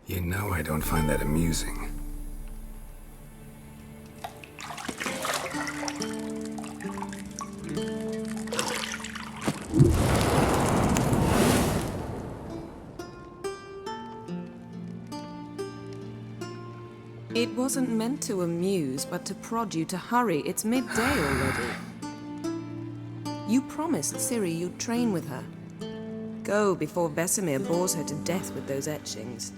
You know I don't find that amusing. It wasn't meant to amuse, but to prod you to hurry. It's midday already. You promised Ciri you'd train with her. Go before Vesemir bores her to death with those etchings.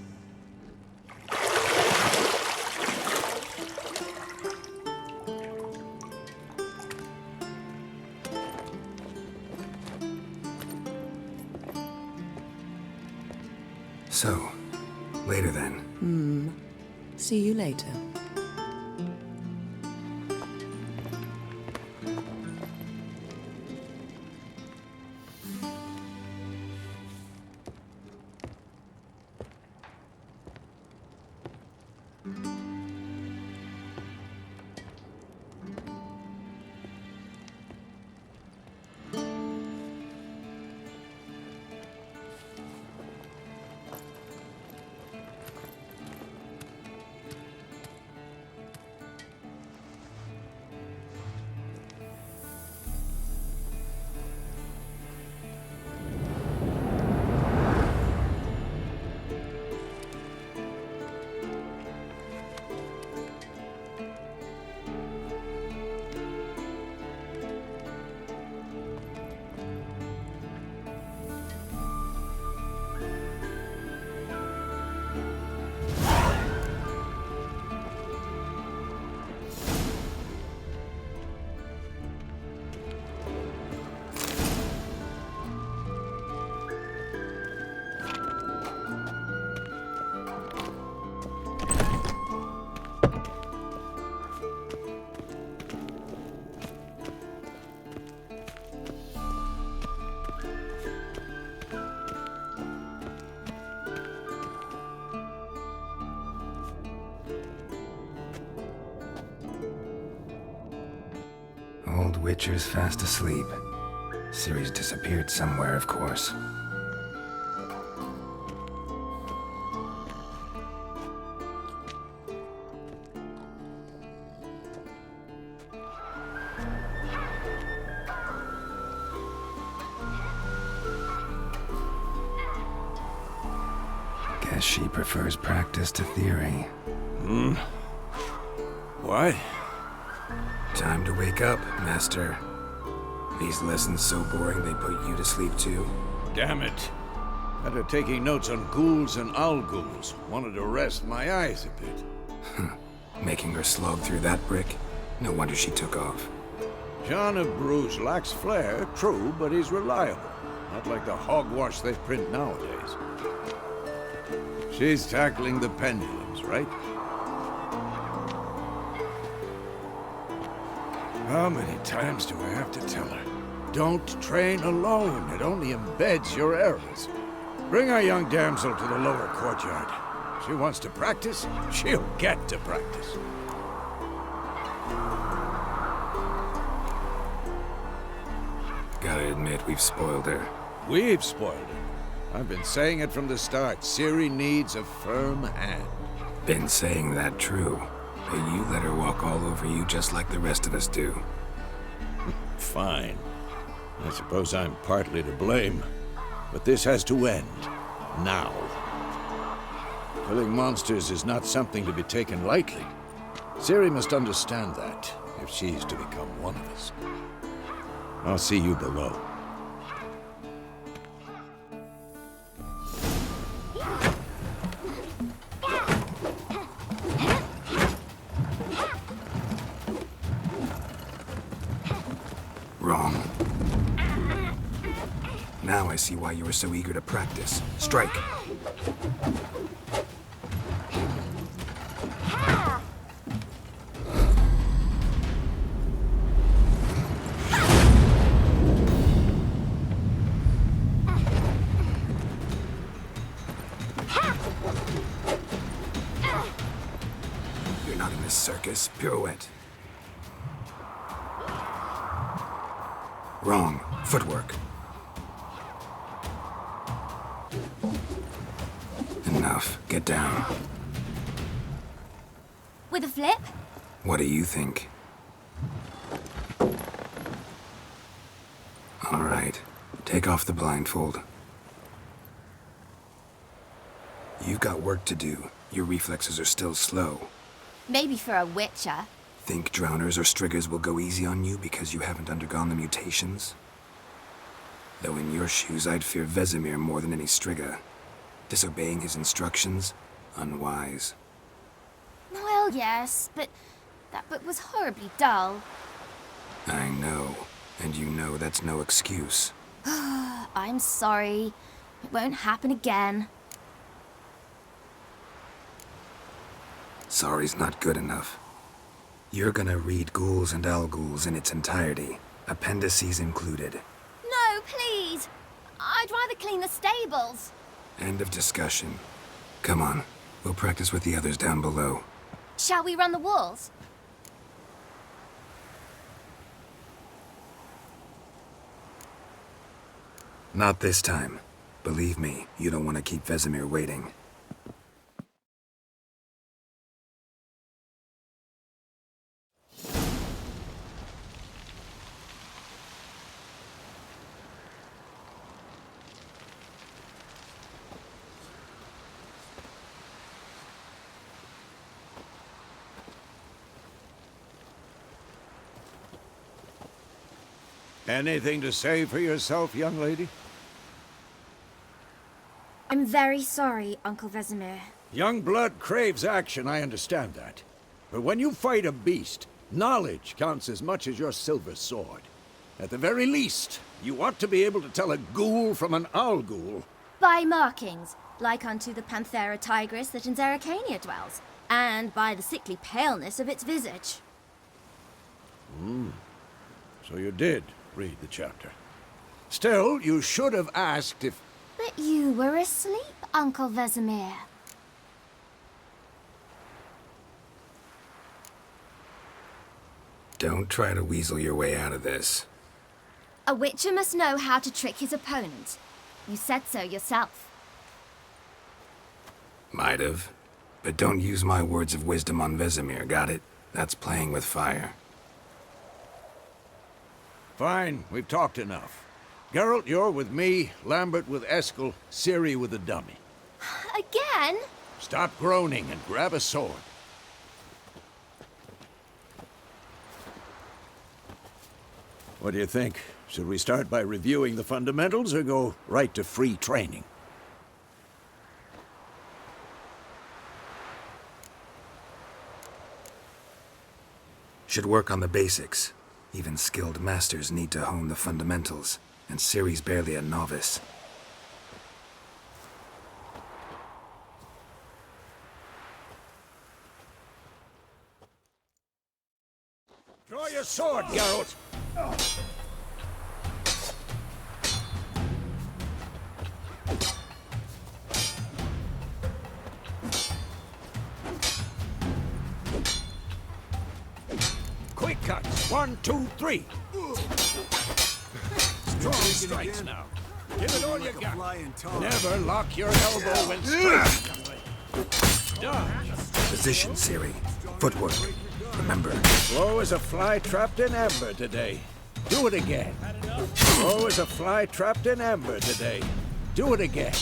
So, later then. See you later. Old Witcher's fast asleep. Ciri's disappeared somewhere, of course. Guess she prefers practice to theory. What? Time to wake up, Master. These lessons so boring they put you to sleep too? Damn it. After taking notes on ghouls and owl ghouls, wanted to rest my eyes a bit. Making her slog through that brick? No wonder she took off. John of Bruges lacks flair, true, but he's reliable. Not like the hogwash they print nowadays. She's tackling the pendulums, right? How many times do I have to tell her? Don't train alone. It only embeds your errors. Bring our young damsel to the lower courtyard. She wants to practice, she'll get to practice. Gotta admit, we've spoiled her. We've spoiled her. I've been saying it from the start. Ciri needs a firm hand. Been saying that true. But you let her walk all over you just like the rest of us do. Fine. I suppose I'm partly to blame. But this has to end. Now. Killing monsters is not something to be taken lightly. Ciri must understand that, if she's to become one of us. I'll see you below. Wrong. Now I see why you were so eager to practice. Strike. this circus. Pirouette. Wrong. Footwork. Enough. Get down. With a flip? What do you think? All right. Take off the blindfold. You've got work to do. Your reflexes are still slow. Maybe for a witcher. Think drowners or striggers will go easy on you because you haven't undergone the mutations? Though in your shoes, I'd fear Vesemir more than any strigger. Disobeying his instructions? Unwise. Well, yes, but that book was horribly dull. I know. And you know that's no excuse. I'm sorry. It won't happen again. Sorry's not good enough. You're gonna read Ghouls and Al-Ghouls in its entirety, appendices included. No, please! I'd rather clean the stables. End of discussion. Come on, we'll practice with the others down below. Shall we run the walls? Not this time. Believe me, you don't want to keep Vesemir waiting. Anything to say for yourself, young lady? I'm very sorry, Uncle Vesemir. Young blood craves action, I understand that. But when you fight a beast, knowledge counts as much as your silver sword. At the very least, you ought to be able to tell a ghoul from an owl-ghoul. By markings, like unto the Panthera tigris that in Zerrikania dwells, and by the sickly paleness of its visage. So you did read the chapter. Still, you should have asked if... But you were asleep, Uncle Vesemir. Don't try to weasel your way out of this. A witcher must know how to trick his opponent. You said so yourself. Might have. But don't use my words of wisdom on Vesemir, got it? That's playing with fire. Fine, we've talked enough. Geralt, you're with me, Lambert with Eskel, Ciri with the dummy. Again? Stop groaning and grab a sword. What do you think? Should we start by reviewing the fundamentals or go right to free training? Should work on the basics. Even skilled masters need to hone the fundamentals, and Ciri's barely a novice. Draw your sword, Geralt! Quick cuts! 1, 2, 3! Strong strikes now. Give it all you got. Never lock your elbow when striking. Dodge. Position, Ciri. Footwork. Remember. Slow as a fly trapped in amber today. Do it again. Slow as a fly trapped in amber today. Do it again.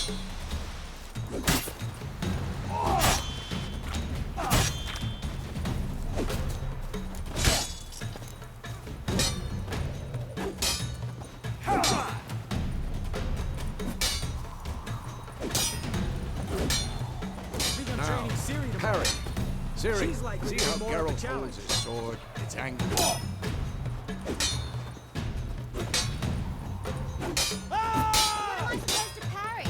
Now, parry. Ciri, see how Geralt holds his sword? It's angry. I'm supposed to parry.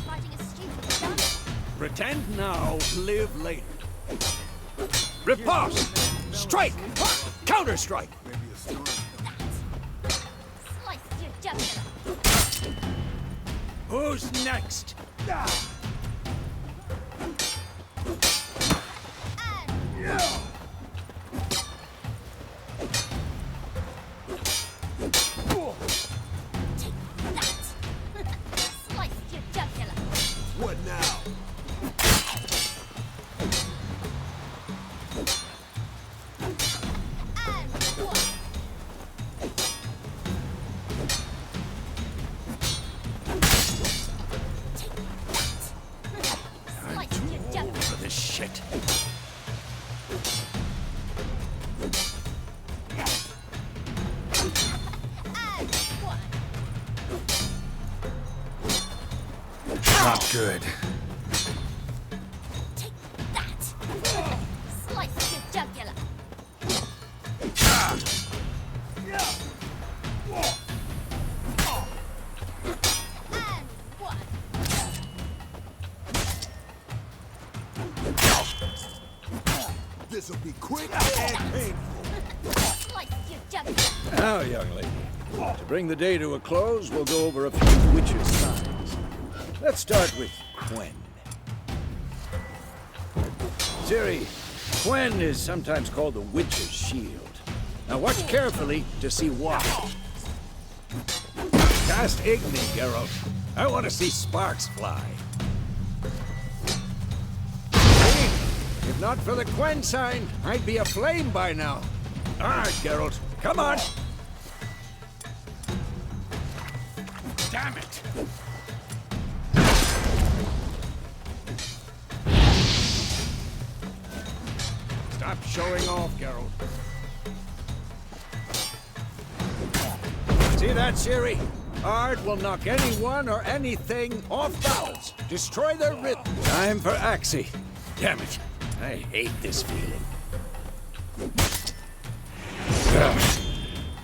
Fighting a stupid dummy. Pretend now, live later. Riposte! Strike! Counter-strike! Slice your jugular. Who's next? And... What now? I'm too old for this shit. Not good. Take that! Slice your jugular! And one! This'll be quick and painful. Slice your jugular! Now, young lady, to bring the day to a close, we'll go over a few witches' signs. Let's start with Quen. Ciri, Quen is sometimes called the Witch's Shield. Now watch carefully to see why. Cast Igni, Geralt. I want to see sparks fly. See? If not for the Quen sign, I'd be aflame by now. All right, Geralt, come on. Damn it! Stop showing off, Geralt. See that, Ciri? Art will knock anyone or anything off balance. Destroy their rhythm. Time for Axie. Damn it. I hate this feeling.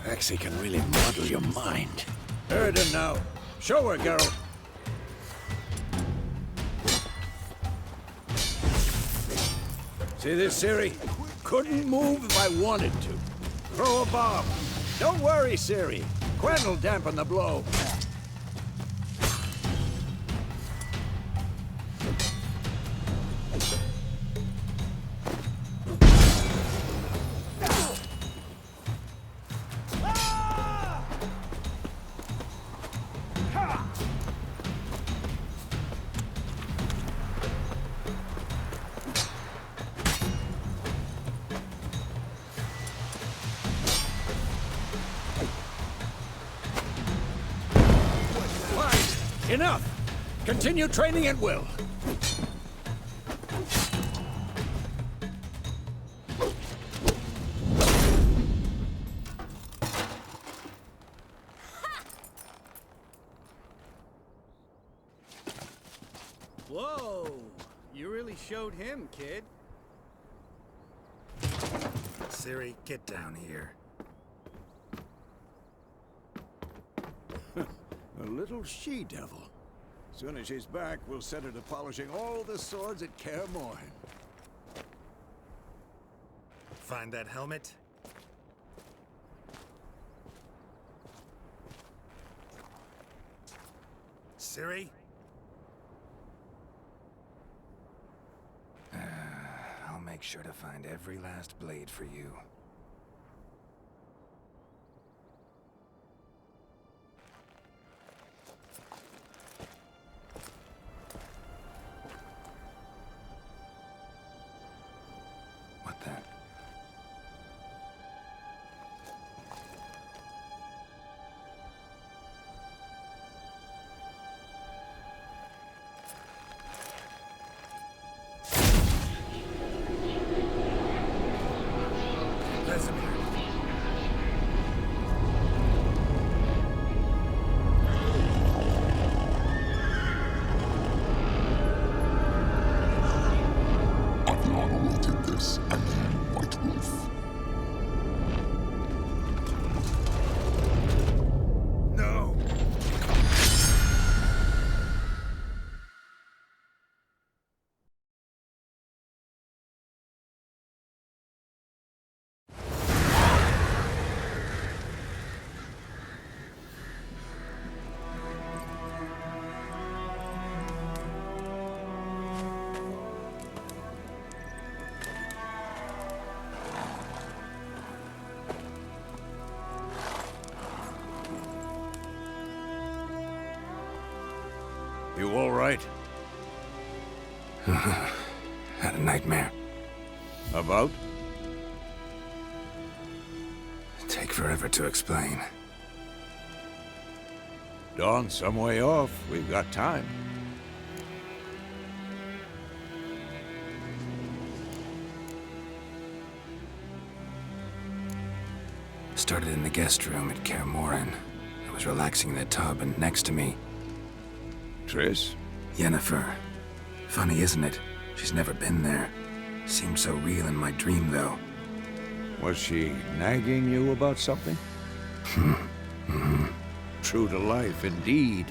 Axie can really muddle your mind. Heard her now. Show her, Geralt. See this, Ciri? Couldn't move if I wanted to. Throw a bomb. Don't worry, Ciri. Quen will dampen the blow. Enough! Continue training at will. Whoa! You really showed him, kid. Ciri, get down here. A little she-devil. Soon as she's back, we'll set her to polishing all the swords at Kaer Morhen. Find that helmet? Ciri? I'll make sure to find every last blade for you. What the? You all right? Had a nightmare. About? Take forever to explain. Dawn's some way off. We've got time. Started in the guest room at Kaer Morhen. I was relaxing in the tub, and next to me, Triss? Yennefer. Funny, isn't it? She's never been there. Seemed so real in my dream, though. Was she nagging you about something? True to life, indeed.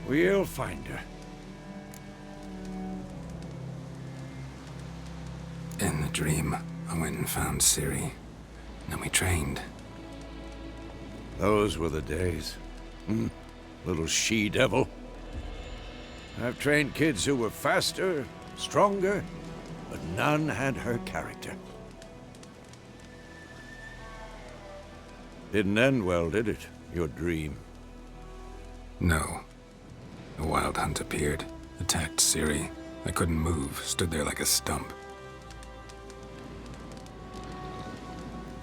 We'll find her. In the dream, I went and found Ciri. Then we trained. Those were the days. Little she-devil. I've trained kids who were faster, stronger, but none had her character. Didn't end well, did it? Your dream? No. A wild hunt appeared, attacked Ciri. I couldn't move, stood there like a stump.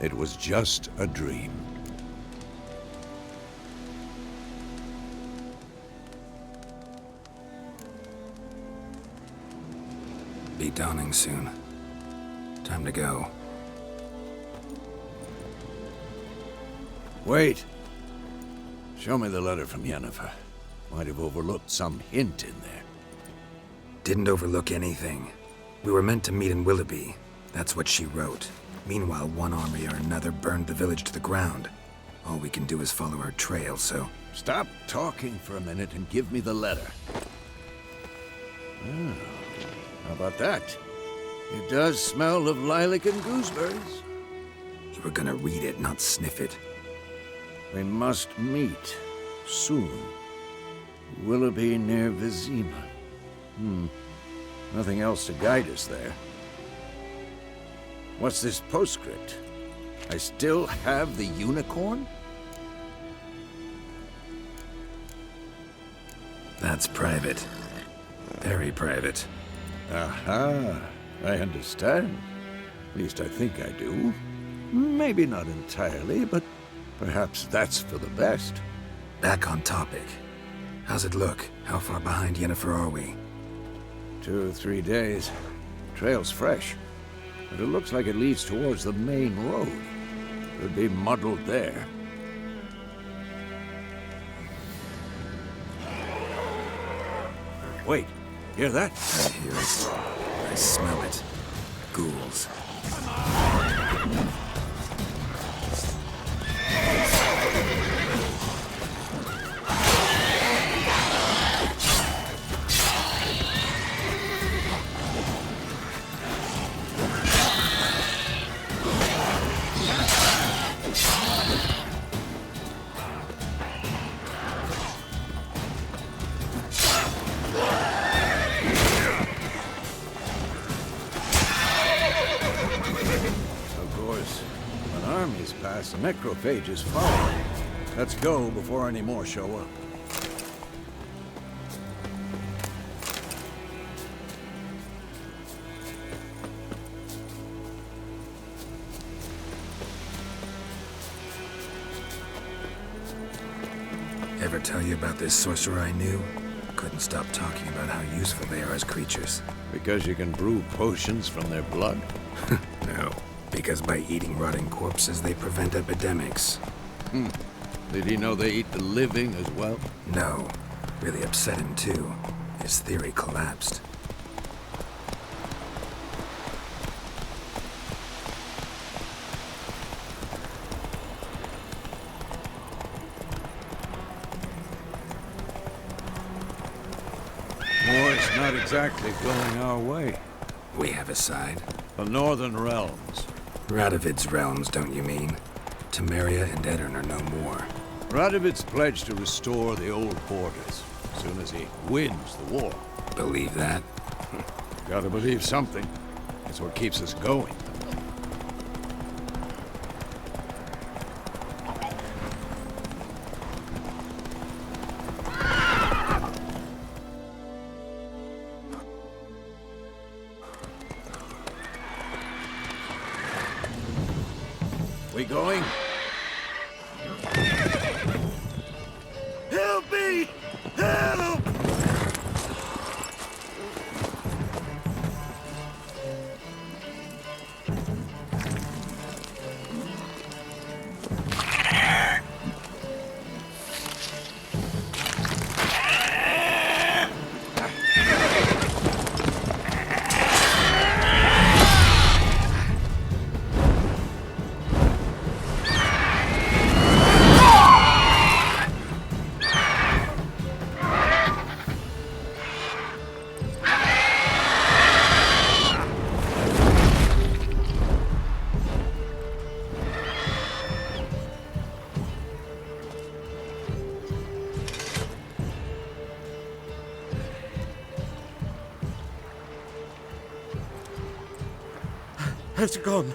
It was just a dream. Be dawning soon. Time to go. Wait. Show me the letter from Yennefer. Might have overlooked some hint in there. Didn't overlook anything. We were meant to meet in Willoughby. That's what she wrote. Meanwhile, one army or another burned the village to the ground. All we can do is follow her trail, so... Stop talking for a minute and give me the letter. How about that? It does smell of lilac and gooseberries. You were gonna read it, not sniff it. We must meet soon. Willoughby near Vizima. Nothing else to guide us there. What's this postscript? I still have the unicorn? That's private. Very private. Aha, I understand. At least I think I do. Maybe not entirely, but perhaps that's for the best. Back on topic. How's it look? How far behind Yennefer are we? 2 or 3 days. Trail's fresh, but it looks like it leads towards the main road. Could be muddled there. Wait, hear that? I hear it. I smell it. Ghouls. The necrophages follow. Let's go before any more show up. Ever tell you about this sorcerer I knew? Couldn't stop talking about how useful they are as creatures. Because you can brew potions from their blood? No. Because by eating rotting corpses, they prevent epidemics. Did he know they eat the living as well? No. Really upset him, too. His theory collapsed. War's not exactly going our way. We have a side. The Northern Realms. Radovid's realms, don't you mean? Temeria and Edirn are no more. Radovid's pledged to restore the old borders as soon as he wins the war. Believe that? Gotta believe something. It's what keeps us going. We going? Help me! Help! Has it gone?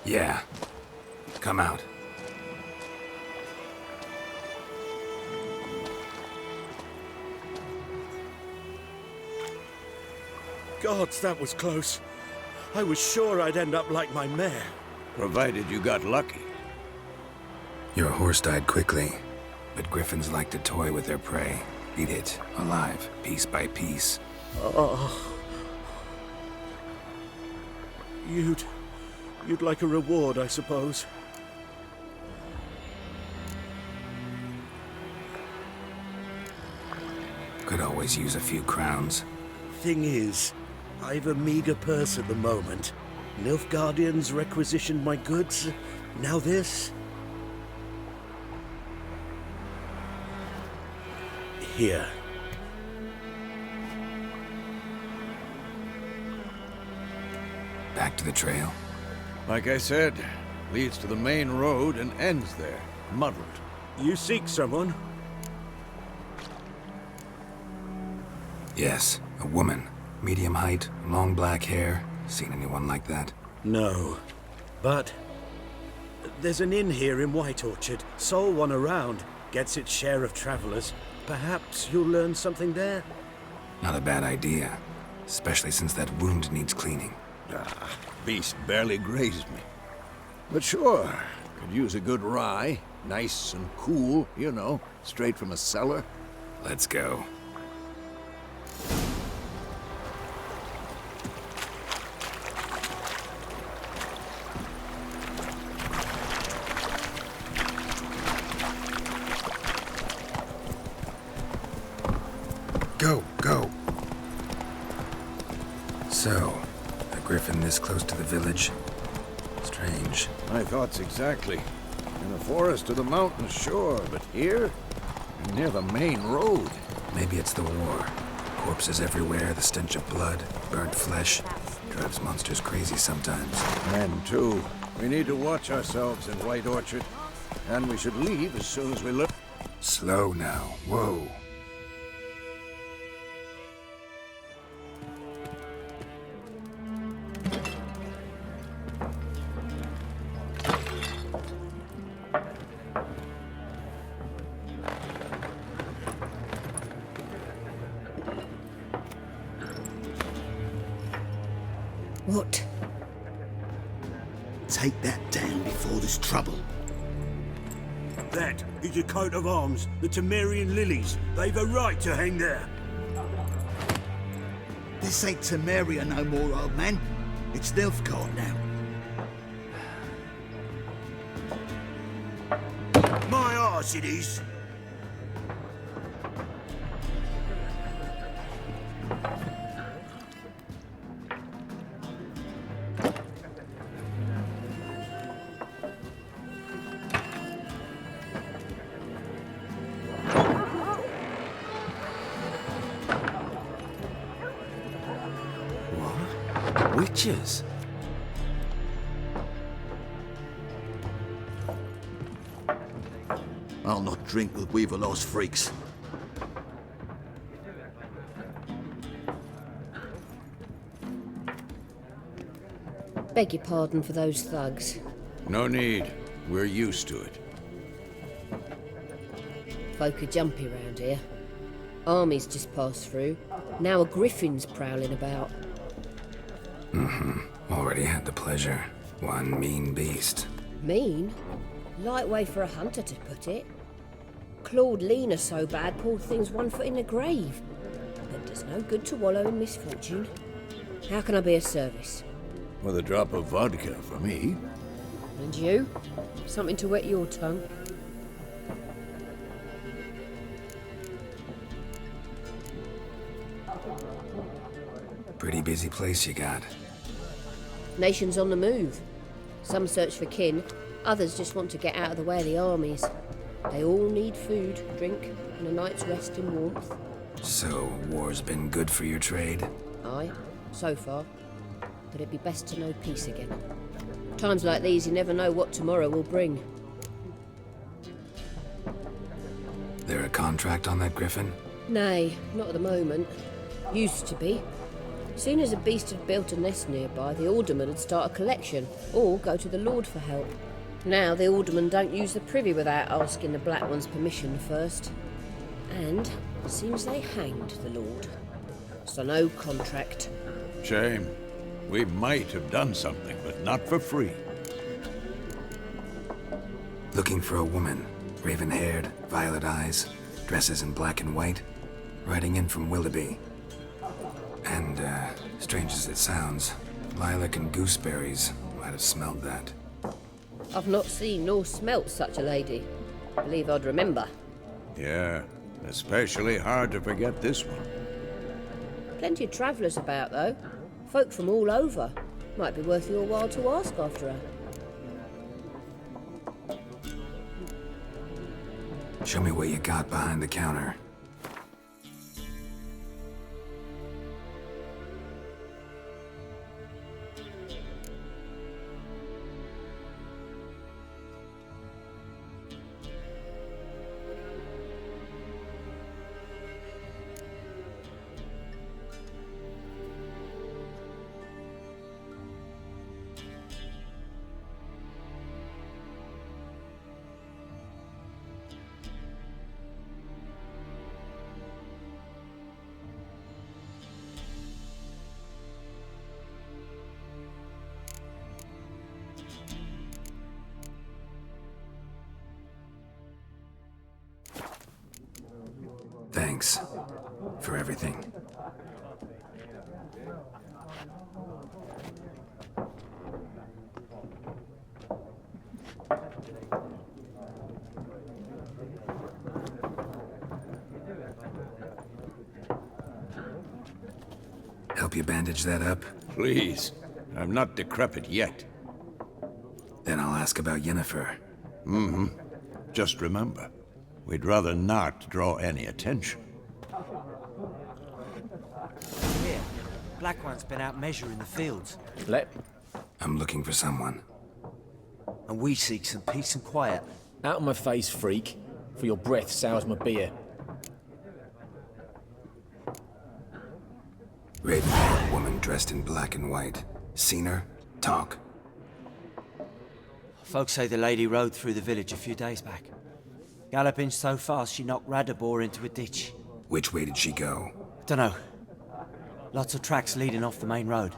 Yeah. Come out. Gods, that was close. I was sure I'd end up like my mare. Provided you got lucky. Your horse died quickly, but griffins like to toy with their prey. Eat it, alive, piece by piece. Oh. You'd like a reward, I suppose. Could always use a few crowns. Thing is, I've a meager purse at the moment. Nilfgaardians requisitioned my goods. Now this. Here. Back to the trail. Like I said, leads to the main road and ends there, muddled. You seek someone? Yes, a woman. Medium height, long black hair. Seen anyone like that? No. But there's an inn here in White Orchard. Sole one around. Gets its share of travelers. Perhaps you'll learn something there? Not a bad idea. Especially since that wound needs cleaning. Beast barely grazed me. But sure, could use a good rye. Nice and cool, you know, straight from a cellar. Let's go. Go, go. So, a griffin this close to the village? Strange. My thoughts exactly. In a forest to the mountains, sure, but here? Near the main road. Maybe it's the war. Corpses everywhere, the stench of blood, burnt flesh. Drives monsters crazy sometimes. Men, too. We need to watch ourselves in White Orchard. And we should leave as soon as we learn. Slow now. Whoa. What? Take that down before there's trouble. That is a coat of arms, the Temerian lilies. They've a right to hang there. This ain't Temeria no more, old man. It's Nilfgaard now. My arse it is. Witches? I'll not drink with Weaverlaw's freaks. Beg your pardon for those thugs. No need. We're used to it. Folk are jumpy round here. Armies just passed through. Now a griffin's prowling about. Already had the pleasure. One mean beast. Mean? Light way for a hunter to put it. Clawed Lena so bad, poor thing's 1 foot in the grave. But does no good to wallow in misfortune. How can I be of service? With a drop of vodka for me. And you? Something to wet your tongue? Pretty busy place you got. Nations on the move. Some search for kin, others just want to get out of the way of the armies. They all need food, drink, and a night's rest in warmth. So, war's been good for your trade? Aye, so far. But it'd be best to know peace again. Times like these, you never know what tomorrow will bring. There a contract on that griffin? Nay, not at the moment. Used to be. Soon as a beast had built a nest nearby, the alderman would start a collection, or go to the Lord for help. Now the aldermen don't use the privy without asking the Black One's permission first. And seems they hanged the Lord. So no contract. Shame. We might have done something, but not for free. Looking for a woman. Raven-haired, violet eyes, dresses in black and white. Riding in from Willoughby. And, strange as it sounds, lilac and gooseberries might have smelled that. I've not seen nor smelt such a lady. Believe I'd remember. Yeah, especially hard to forget this one. Plenty of travellers about, though. Folk from all over. Might be worth your while to ask after her. Show me what you got behind the counter. Thanks for everything. Help you bandage that up? Please. I'm not decrepit yet. Then I'll ask about Yennefer. Mm-hmm. Just remember, we'd rather not draw any attention. Here, Black One's been out measuring the fields. I'm looking for someone. And we seek some peace and quiet. Out of my face, freak. For your breath sours my beer. Raven-haired woman dressed in black and white. Seen her? Talk. Folks say the lady rode through the village a few days back. Galloping so fast she knocked Radabor into a ditch. Which way did she go? Dunno. Lots of tracks leading off the main road.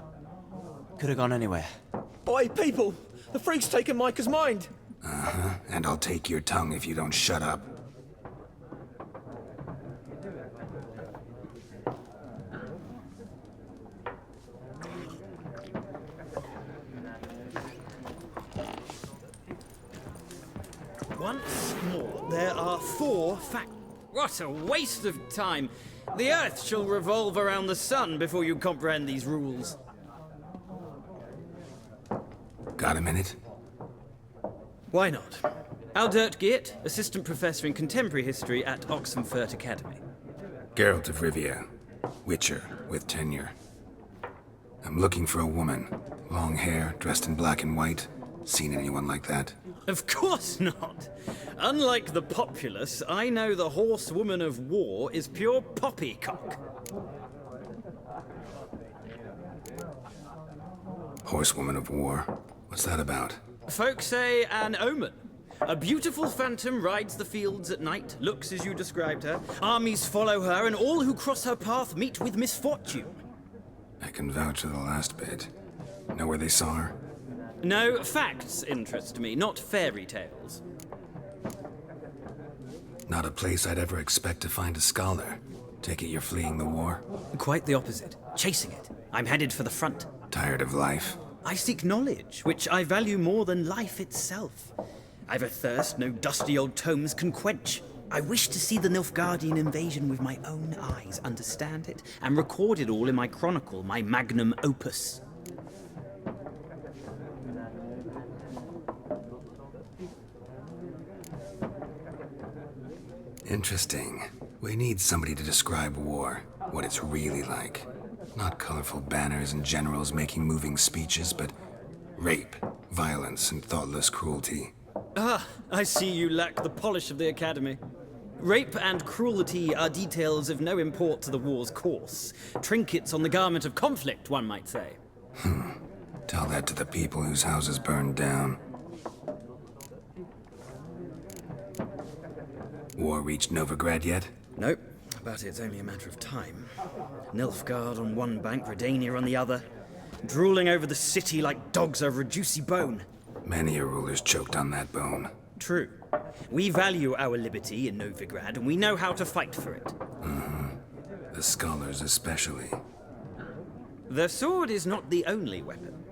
Could have gone anywhere. Oi, people! The freak's taken Micah's mind! Uh-huh. And I'll take your tongue if you don't shut up. Once more, there are 4 fact. What a waste of time! The Earth shall revolve around the sun before you comprehend these rules. Got a minute? Why not? Aldert Geert, Assistant Professor in Contemporary History at Oxenfurt Academy. Geralt of Rivia. Witcher, with tenure. I'm looking for a woman. Long hair, dressed in black and white. Seen anyone like that? Of course not! Unlike the populace, I know the horsewoman of war is pure poppycock. Horsewoman of war? What's that about? Folk say an omen. A beautiful phantom rides the fields at night, looks as you described her. Armies follow her, and all who cross her path meet with misfortune. I can vouch for the last bit. Know where they saw her? No, facts interest me, not fairy tales. Not a place I'd ever expect to find a scholar. Take it you're fleeing the war? Quite the opposite. Chasing it. I'm headed for the front. Tired of life? I seek knowledge, which I value more than life itself. I've a thirst no dusty old tomes can quench. I wish to see the Nilfgaardian invasion with my own eyes, understand it, and record it all in my chronicle, my magnum opus. Interesting. We need somebody to describe war, what it's really like. Not colorful banners and generals making moving speeches, but rape, violence, and thoughtless cruelty. Ah, I see you lack the polish of the Academy. Rape and cruelty are details of no import to the war's course. Trinkets on the garment of conflict, one might say. Tell that to the people whose houses burned down. War reached Novigrad yet? Nope, but it's only a matter of time. Nilfgaard on one bank, Redania on the other, drooling over the city like dogs over a juicy bone. Many a ruler's choked on that bone. True. We value our liberty in Novigrad, and we know how to fight for it. The scholars especially. The sword is not the only weapon.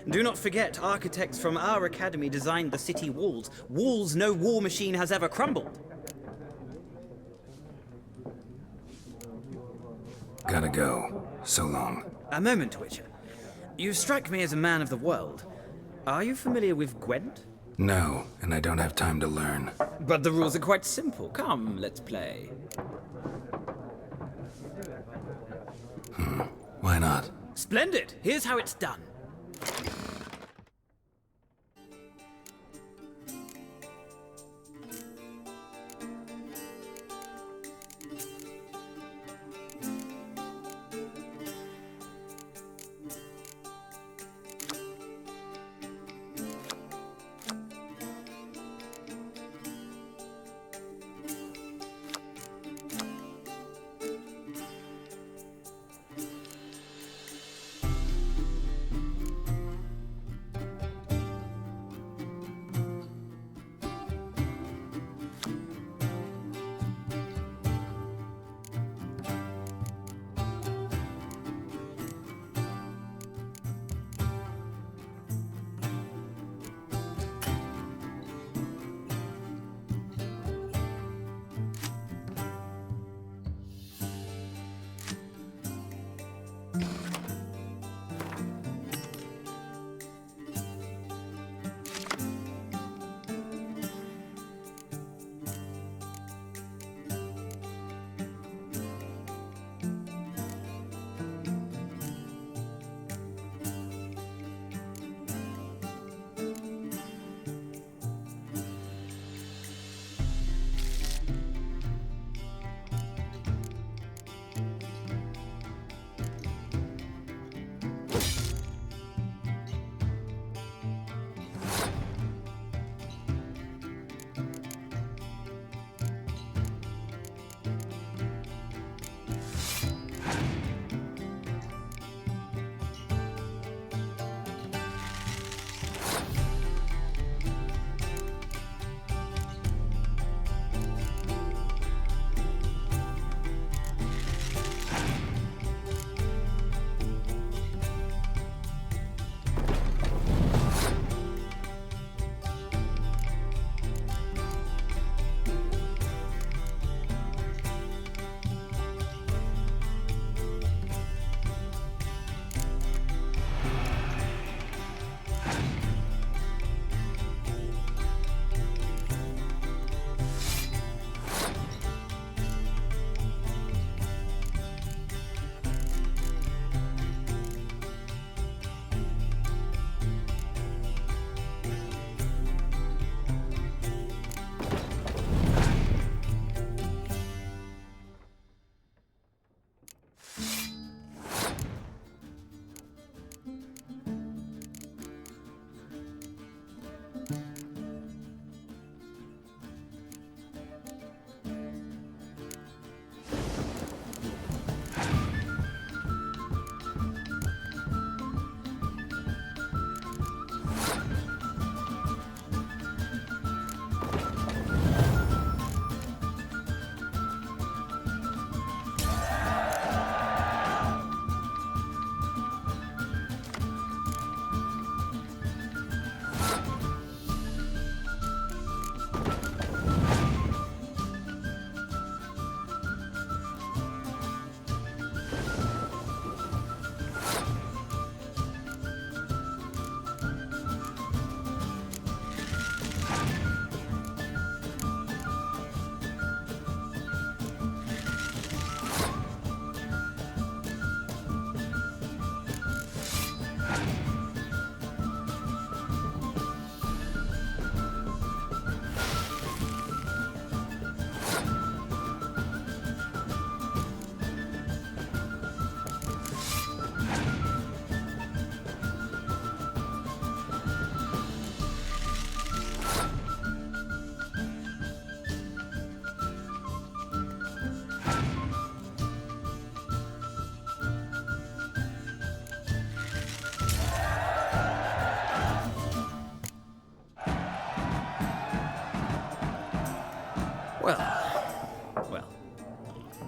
Do not forget, architects from our academy designed the city walls. Walls no war machine has ever crumbled. Gotta go. So long. A moment, Witcher. You strike me as a man of the world. Are you familiar with Gwent? No, and I don't have time to learn. But the rules are quite simple. Come, let's play. Why not? Splendid! Here's how it's done.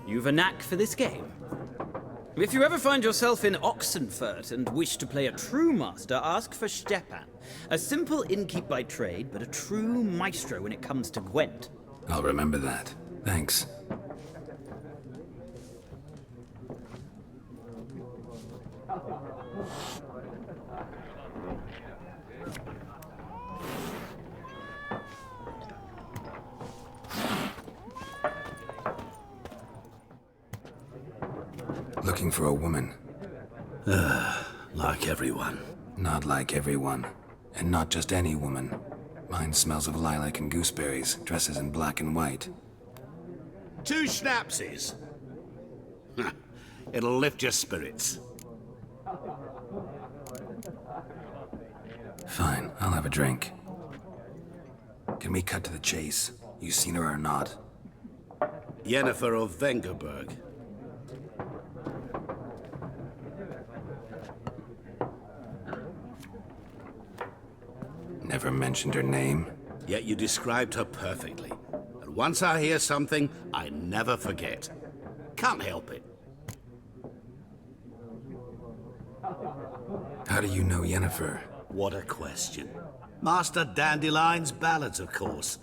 You've a knack for this game. If you ever find yourself in Oxenfurt and wish to play a true master, ask for Stepan. A simple innkeep by trade, but a true maestro when it comes to Gwent. I'll remember that. Thanks. Looking for a woman. Like everyone. Not like everyone. And not just any woman. Mine smells of lilac and gooseberries, dresses in black and white. 2 schnapsies. It'll lift your spirits. Fine, I'll have a drink. Can we cut to the chase? You seen her or not? Yennefer of Vengerberg. Never mentioned her name. Yet you described her perfectly. And once I hear something, I never forget. Can't help it. How do you know Yennefer? What a question. Master Dandelion's ballads, of course.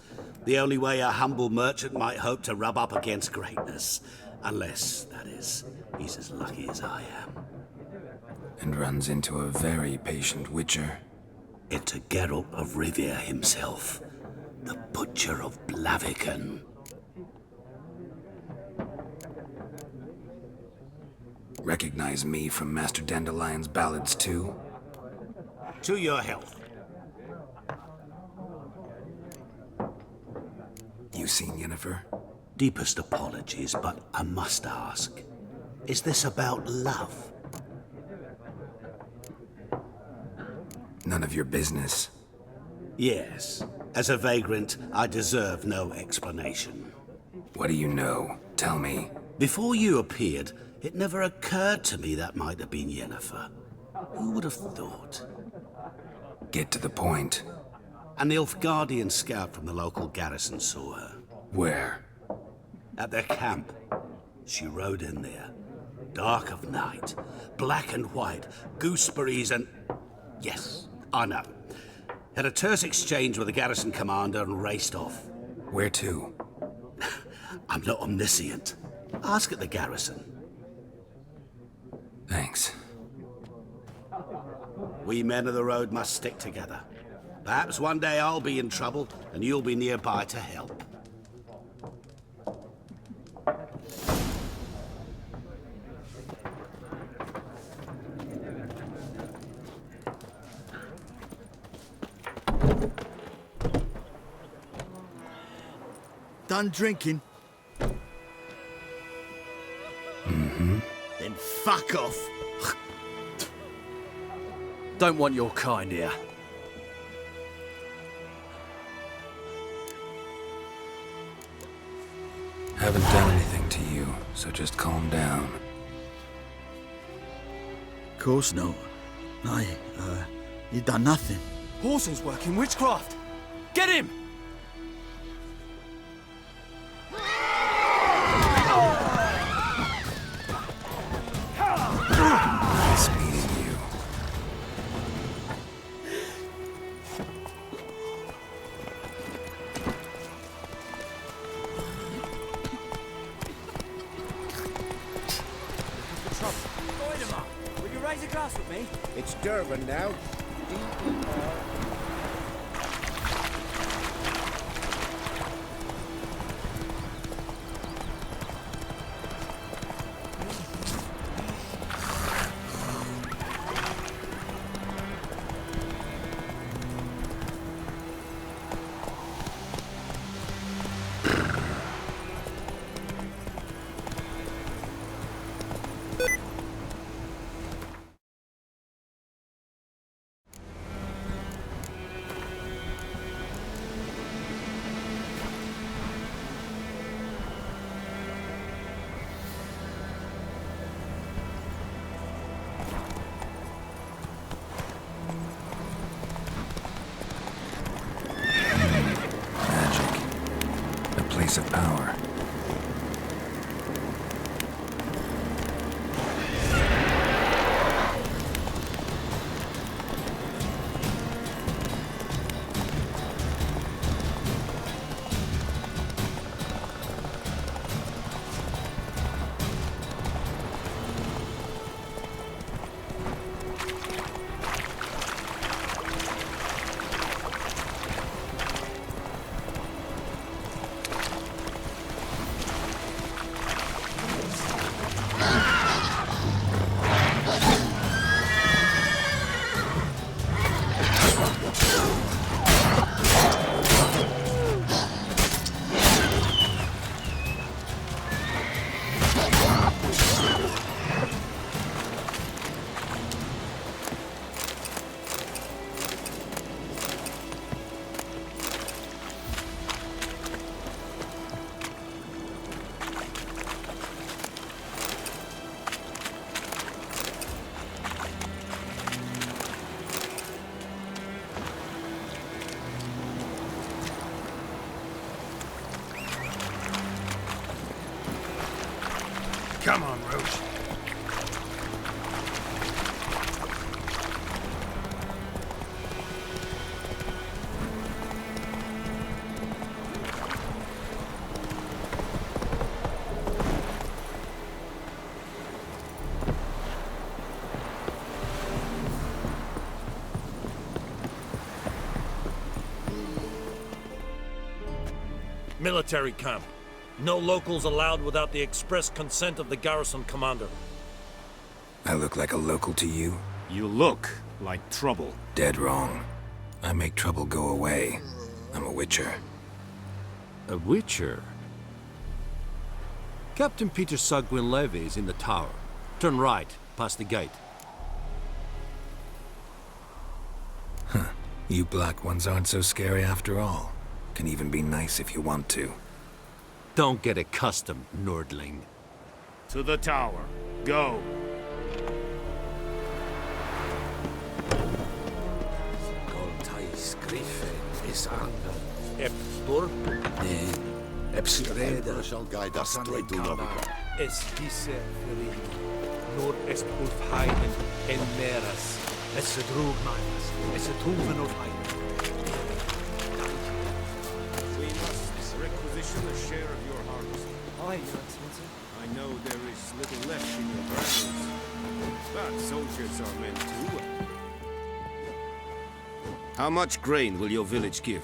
The only way a humble merchant might hope to rub up against greatness. Unless, that is, he's as lucky as I am. And runs into a very patient witcher. Into Geralt of Rivia himself. The Butcher of Blaviken. Recognize me from Master Dandelion's ballads too? To your health. You seen Yennefer? Deepest apologies, but I must ask. Is this about love? None of your business. Yes. As a vagrant, I deserve no explanation. What do you know? Tell me. Before you appeared, it never occurred to me that might have been Yennefer. Who would have thought? Get to the point. An Nilfgaardian scout from the local garrison saw her. Where? At their camp. She rode in there. Dark of night. Black and white. Gooseberries and... Yes, I know. Had a terse exchange with the garrison commander and raced off. Where to? I'm not omniscient. Ask at the garrison. Thanks. We men of the road must stick together. Perhaps one day I'll be in trouble and you'll be nearby to help. Done drinking? Mm-hmm. Then fuck off. Don't want your kind here. Haven't done anything to you, so just calm down. Course not. You done nothing. Horson's working witchcraft. Get him! Nice meeting you. Will you raise a glass with me? It's Durban now. Come on, Roach. Military camp. No locals allowed without the express consent of the garrison commander. I look like a local to you? You look like trouble. Dead wrong. I make trouble go away. I'm a witcher. A witcher? Captain Peter Sagwin Levy is in the tower. Turn right, past the gate. Huh. You black ones aren't so scary after all. Can even be nice if you want to. Don't get accustomed, Nordling. To the tower. Go. Emperor shall guide us straight to Novigrad. Es disse nur est ulf heiden en meras. Es drug minus. Es tuven of heiden. We must requisition a share of your harvest. Aye, Your Excellency. I know there is little left in your barrels, but soldiers are meant to. How much grain will your village give?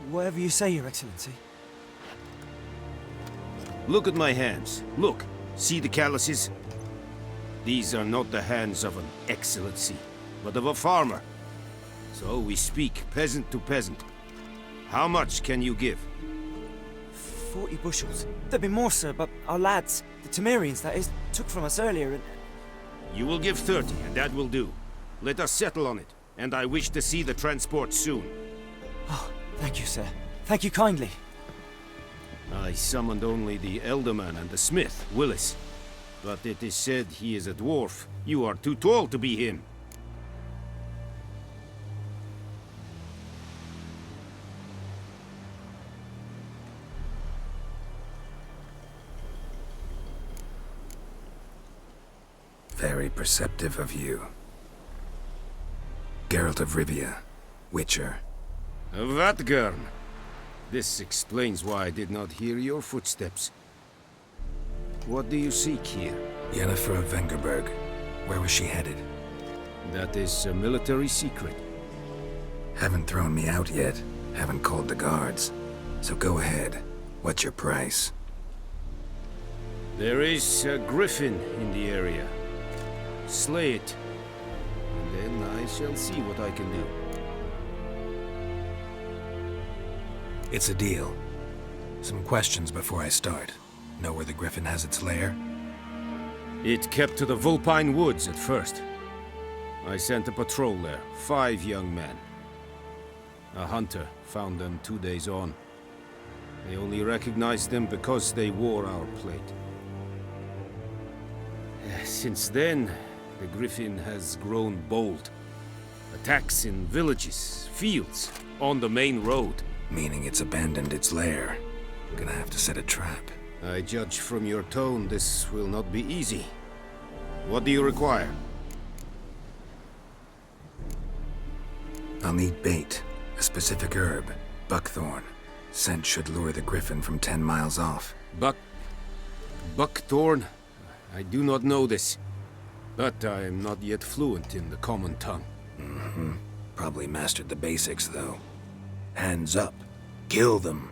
Whatever you say, Your Excellency. Look at my hands. Look. See the calluses? These are not the hands of an excellency, but of a farmer. So we speak peasant to peasant. How much can you give? 40 bushels. There'd be more, sir, but our lads, the Temerians, that is, took from us earlier and... You will give 30, and that will do. Let us settle on it, and I wish to see the transport soon. Oh, thank you, sir. Thank you kindly. I summoned only the Elderman and the smith, Willis. But it is said he is a dwarf. You are too tall to be him. Very perceptive of you. Geralt of Rivia, Witcher. Vatgern! This explains why I did not hear your footsteps. What do you seek here? Yennefer of Vengerberg. Where was she headed? That is a military secret. Haven't thrown me out yet. Haven't called the guards. So go ahead. What's your price? There is a griffin in the area. Slay it, and then I shall see what I can do. It's a deal. Some questions before I start. Know where the griffin has its lair? It kept to the Vulpine Woods at first. I sent a patrol there, 5 young men. A hunter found them 2 days on. They only recognized them because they wore our plate. Since then, the griffin has grown bold. Attacks in villages, fields, on the main road. Meaning it's abandoned its lair. Gonna have to set a trap. I judge from your tone this will not be easy. What do you require? I'll need bait. A specific herb. Buckthorn. Scent should lure the griffin from 10 miles off. Buckthorn? I do not know this. But I am not yet fluent in the common tongue. Mm-hmm. Probably mastered the basics, though. Hands up. Kill them.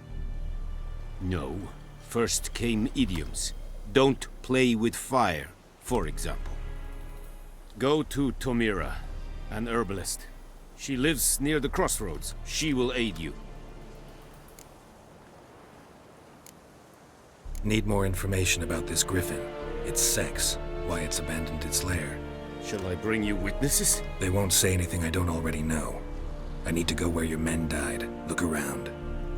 No. First came idioms. Don't play with fire, for example. Go to Tomira, an herbalist. She lives near the crossroads. She will aid you. Need more information about this griffin. Its sex, why it's abandoned its lair. Shall I bring you witnesses? They won't say anything I don't already know. I need to go where your men died. Look around.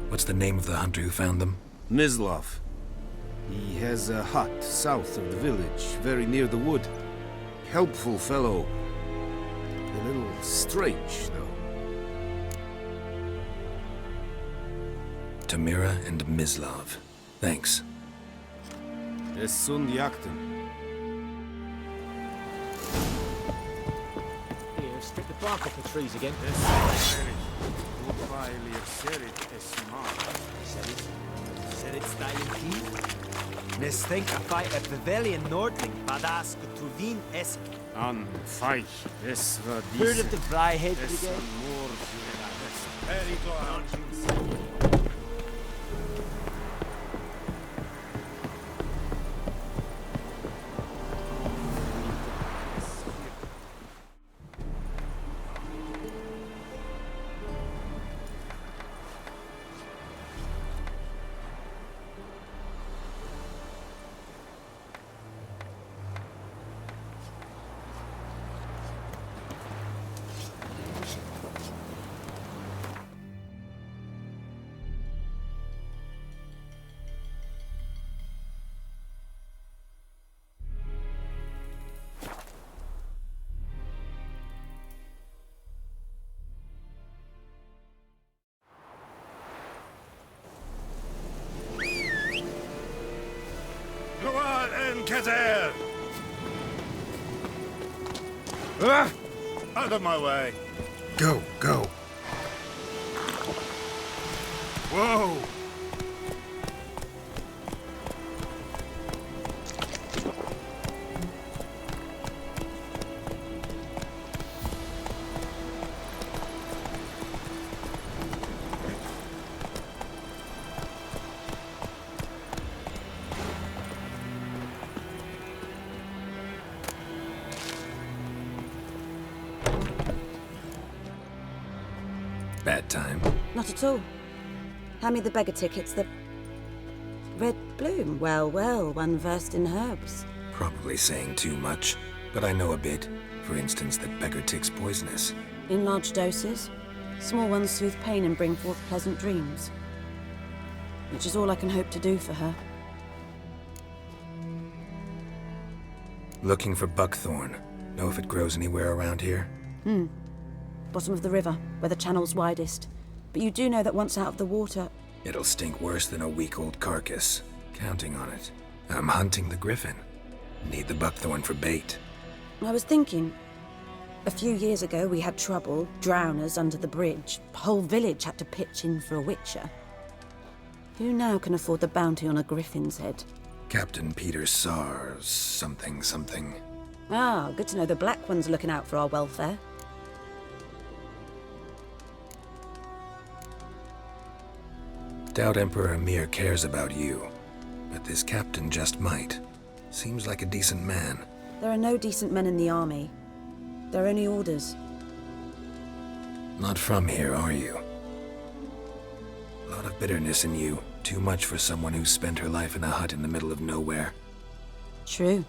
What's the name of the hunter who found them? Mislav. He has a hut south of the village, very near the wood. Helpful fellow. A little strange, though. Tamira and Mislav. Thanks. Es sunt jakten. Here, stick the bark off the trees again. Serit stajin hier? Nes think a fight at Pavilion Nordling, Badas Gutruvin Essen. An feich, es war Heard of the Freiheit Brigade? Very glad. Kazer! Ah! Out of my way! Go, go. Whoa! Bad time. Not at all. Hand me the beggar tickets, the... Red bloom. Well, well, one versed in herbs. Probably saying too much, but I know a bit. For instance, that beggar tick's poisonous. In large doses. Small ones soothe pain and bring forth pleasant dreams. Which is all I can hope to do for her. Looking for buckthorn. Know if it grows anywhere around here? Bottom of the river, where the channel's widest. But you do know that once out of the water... It'll stink worse than a week-old carcass. Counting on it. I'm hunting the griffin. Need the buckthorn for bait. I was thinking... A few years ago we had trouble, drowners under the bridge. The whole village had to pitch in for a witcher. Who now can afford the bounty on a griffin's head? Captain Peter Sars... something. Ah, good to know the Black One's looking out for our welfare. Doubt Emperor Emir cares about you, but this captain just might. Seems like a decent man. There are no decent men in the army. There are only orders. Not from here, are you? A lot of bitterness in you. Too much for someone who spent her life in a hut in the middle of nowhere. True.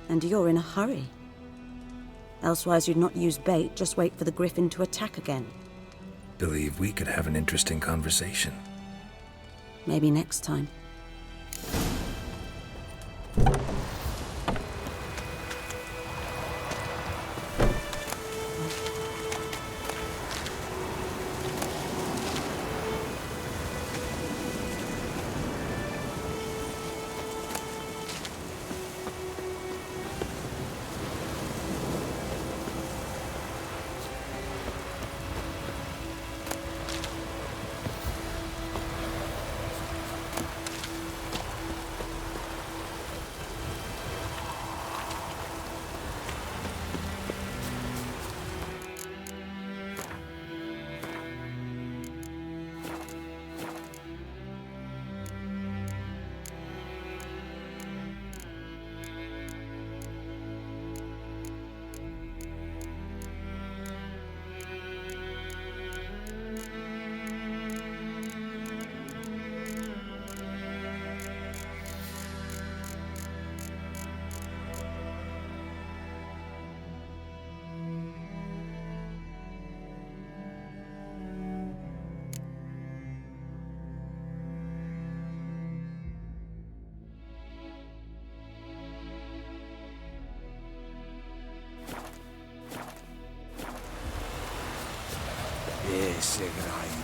And you're in a hurry. Elsewise you'd not use bait, just wait for the griffin to attack again. Believe we could have an interesting conversation. Maybe next time. Ese graidan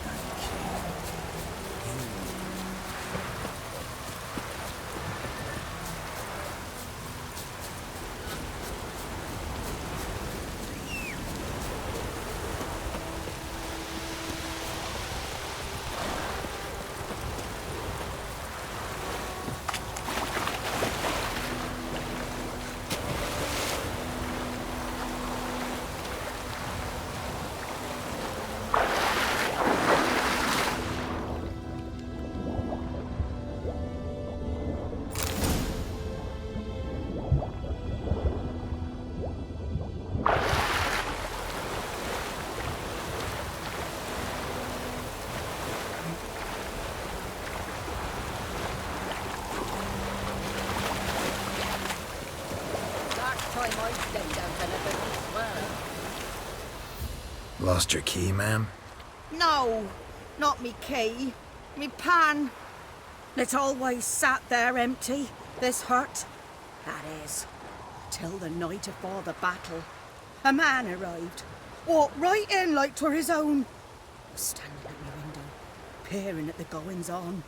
Lost your key, ma'am? No, not me key. Me pan. It always sat there empty, this hut. That is, till the night afore the battle. A man arrived, walked right in like 'twere his own. Was standing at my window, peering at the goings-on.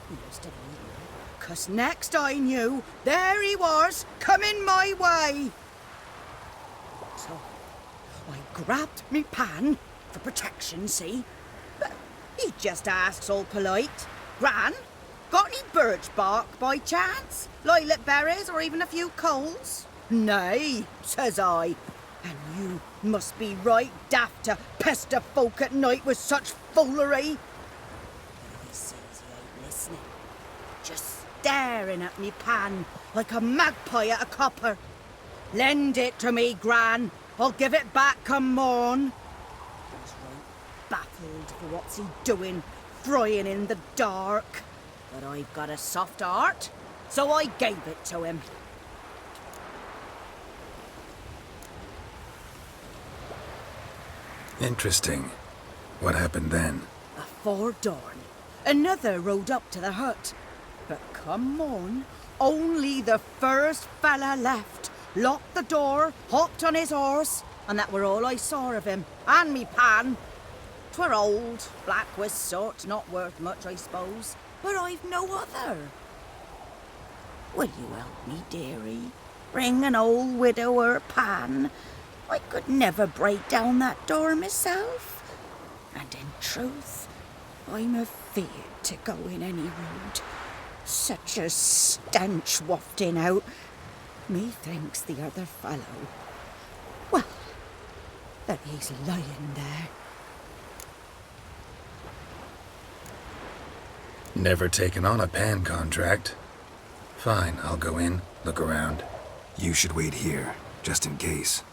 He used to leave me, 'cause next I knew, there he was, coming my way. So, I grabbed me pan, for protection, see? But he just asks all polite, Gran, got any birch bark by chance? Lilac berries or even a few coals? Nay, says I. And you must be right daft to pester folk at night with such foolery. But I sees he ain't listening. Just staring at me pan like a magpie at a copper. Lend it to me, Gran. I'll give it back come morn. He's right baffled for what's he doing, frying in the dark. But I've got a soft heart, so I gave it to him. Interesting. What happened then? Afore dawn, another rode up to the hut. But come morn, only the first fella left. Locked the door, hopped on his horse, and that were all I saw of him, and me pan. 'Twere old, black with soot, not worth much, I suppose, but I've no other. Will you help me, dearie? Bring an old widower pan. I could never break down that door myself. And in truth, I'm afeard to go in any road. Such a stench wafting out. Methinks the other fellow, well, that he's lying there. Never taken on a pan contract. Fine, I'll go in, look around. You should wait here, just in case.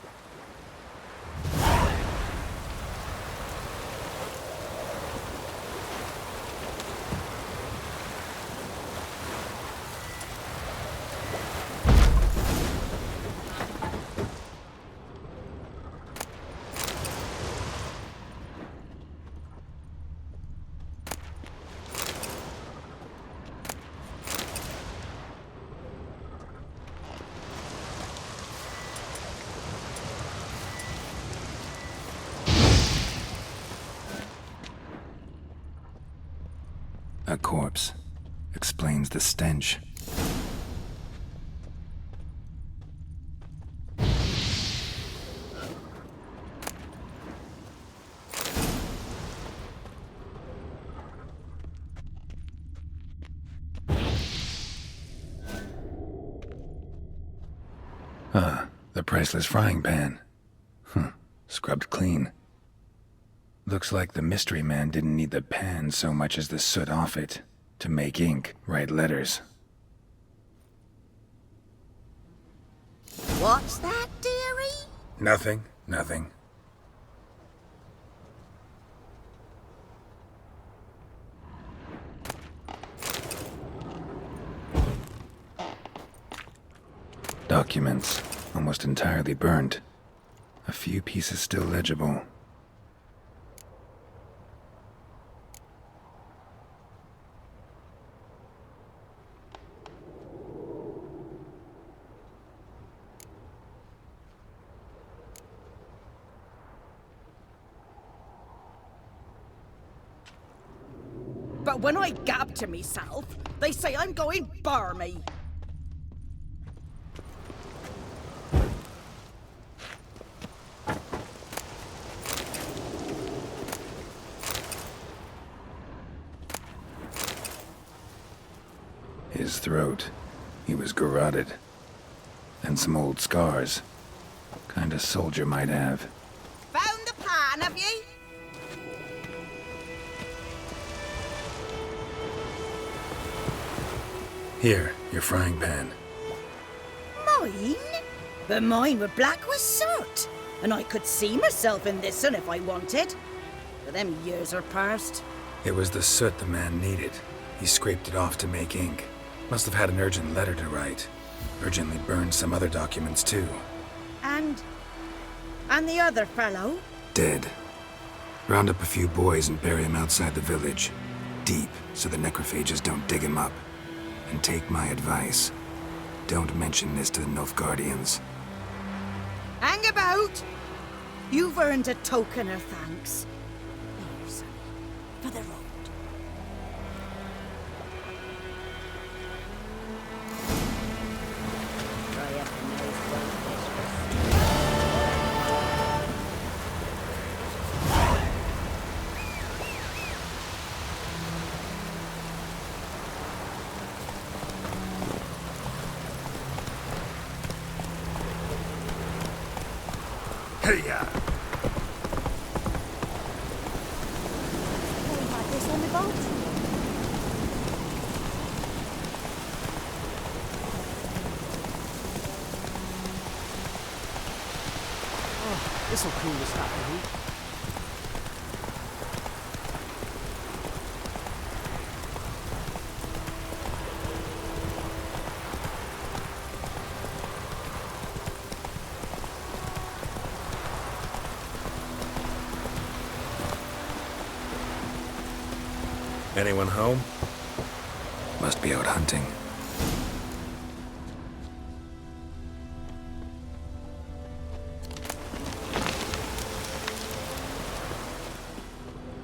A corpse. Explains the stench. The priceless frying pan. Scrubbed clean. Looks like the mystery man didn't need the pan so much as the soot off it to make ink, write letters. What's that, dearie? Nothing. Documents, almost entirely burned. A few pieces still legible. But when I gab to myself, they say I'm going barmy. His throat. He was garroted. And some old scars. Kind of soldier might have. Found the pan, have ye? Here, your frying pan. Mine? But mine were black with soot. And I could see myself in this one if I wanted. But them years are past. It was the soot the man needed. He scraped it off to make ink. Must have had an urgent letter to write. Urgently burned some other documents too. And the other fellow? Dead. Round up a few boys and bury him outside the village. Deep, so the necrophages don't dig him up. And take my advice. Don't mention this to the Nilfgaardians. Hang about! You've earned a token of thanks. There, sonny, for the road. Hey-ya! Like this on the boat? Oh, this'll cool us down, eh? Anyone home? Must be out hunting.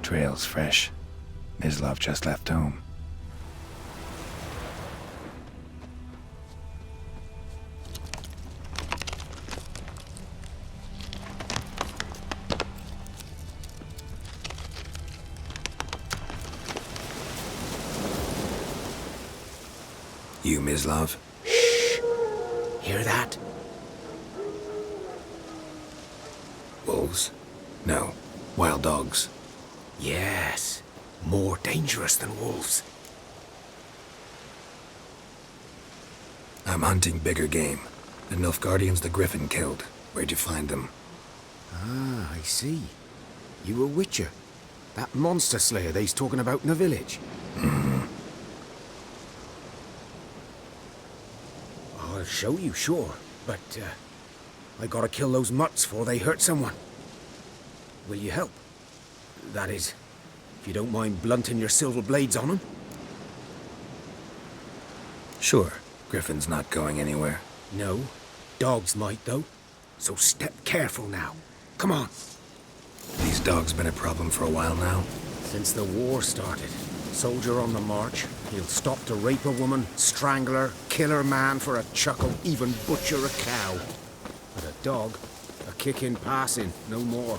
Trail's fresh. Mislav just left home. You, Mislav? Shh! Hear that? Wolves? No. Wild dogs. Yes. More dangerous than wolves. I'm hunting bigger game. The Nilfgaardians the Griffin killed. Where'd you find them? Ah, I see. You a witcher. That monster slayer they's talking about in the village. I'll show you, sure. But, I gotta kill those mutts before they hurt someone. Will you help? That is, if you don't mind blunting your silver blades on them. Sure. Griffin's not going anywhere. No. Dogs might, though. So step careful now. Come on. These dogs been a problem for a while now? Since the war started. Soldier on the march. He'll stop to rape a woman, strangle her, kill her man for a chuckle, even butcher a cow. But a dog, a kick in passing, no more.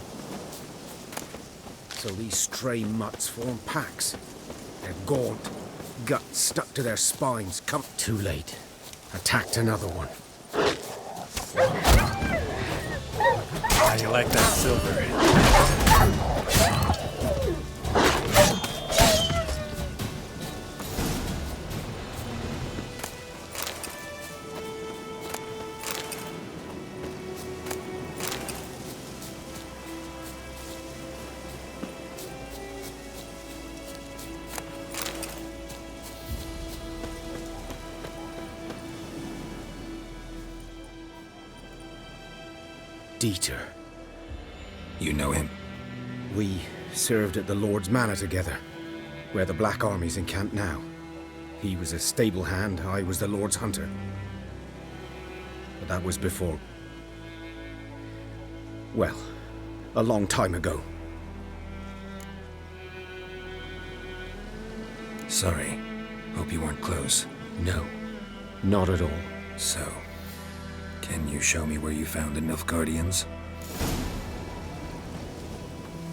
So these stray mutts form packs. They're gaunt, guts stuck to their spines. Come too late. Attacked another one. How you like that silver? Dieter. You know him? We served at the Lord's Manor together, where the Black Army's encamped now. He was a stable hand, I was the Lord's hunter. But that was before... well, a long time ago. Sorry. Hope you weren't close. No, not at all. So, can you show me where you found the Nilfgaardians?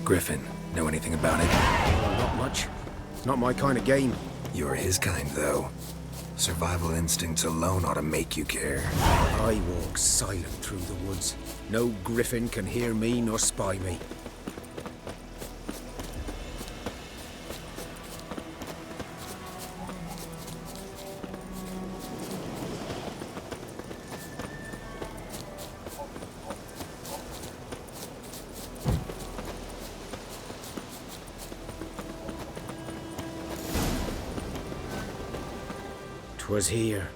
Griffin, know anything about it? Not much. Not my kind of game. You're his kind, though. Survival instincts alone ought to make you care. I walk silent through the woods. No griffin can hear me nor spy me. Was here.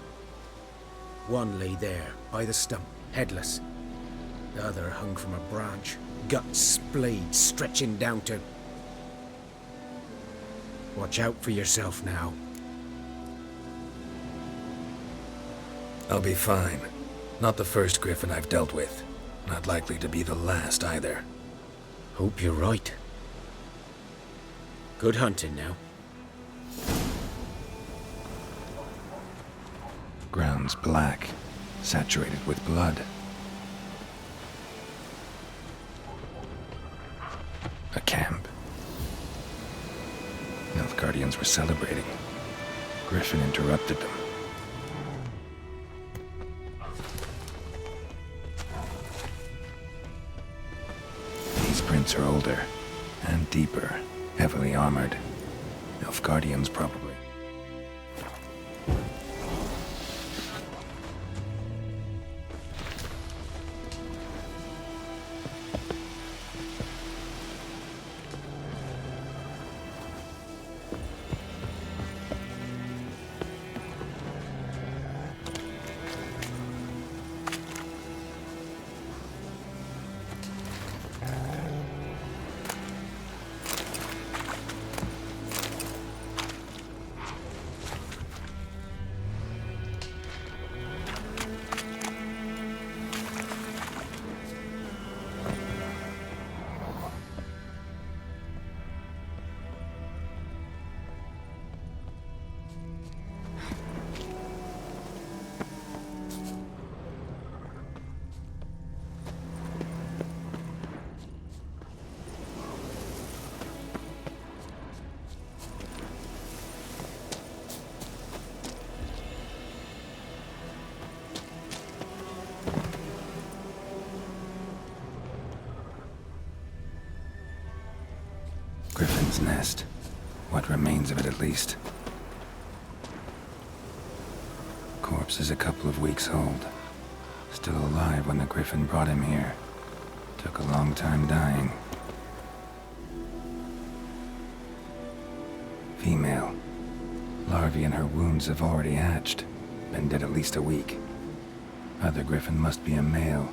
One lay there, by the stump, headless. The other hung from a branch, guts splayed, stretching down to... Watch out for yourself now. I'll be fine. Not the first griffin I've dealt with. Not likely to be the last either. Hope you're right. Good hunting now. Ground's black, saturated with blood. A camp. Nilfgaardians were celebrating. Griffin interrupted them. These prints are older and deeper, heavily armored. Nilfgaardians probably. Griffin's nest. What remains of it, at least. Corpse is a couple of weeks old. Still alive when the griffin brought him here. Took a long time dying. Female. Larvae in her wounds have already hatched. Been dead at least a week. Other griffin must be a male.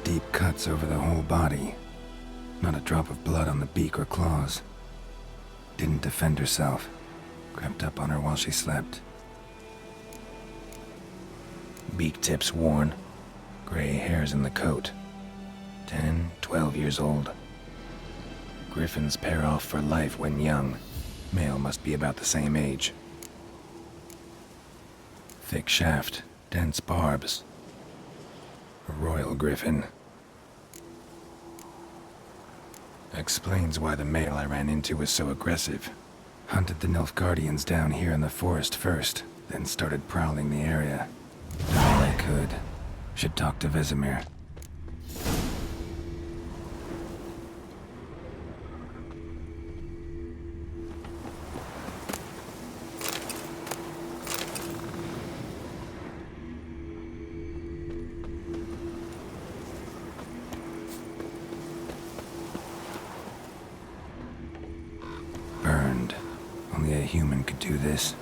Deep cuts over the whole body. Not a drop of blood on the beak or claws. Didn't defend herself. Crept up on her while she slept. Beak tips worn. Gray hairs in the coat. 10, 12 years old. Griffins pair off for life when young. Male must be about the same age. Thick shaft, dense barbs. A royal griffin. Explains why the male I ran into was so aggressive. Hunted the Nilfgaardians down here in the forest first, then started prowling the area. Done all I could. Should talk to Vesemir. Burned. Only a human could do this.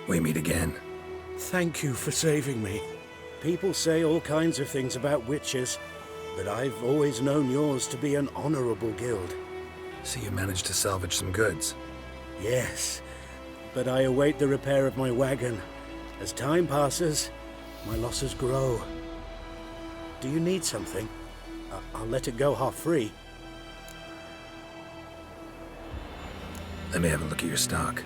We meet again. Thank you for saving me. People say all kinds of things about witches, but I've always known yours to be an honorable guild. So you managed to salvage some goods? Yes, but I await the repair of my wagon. As time passes, my losses grow. Do you need something? I'll let it go half-free. Let me have a look at your stock.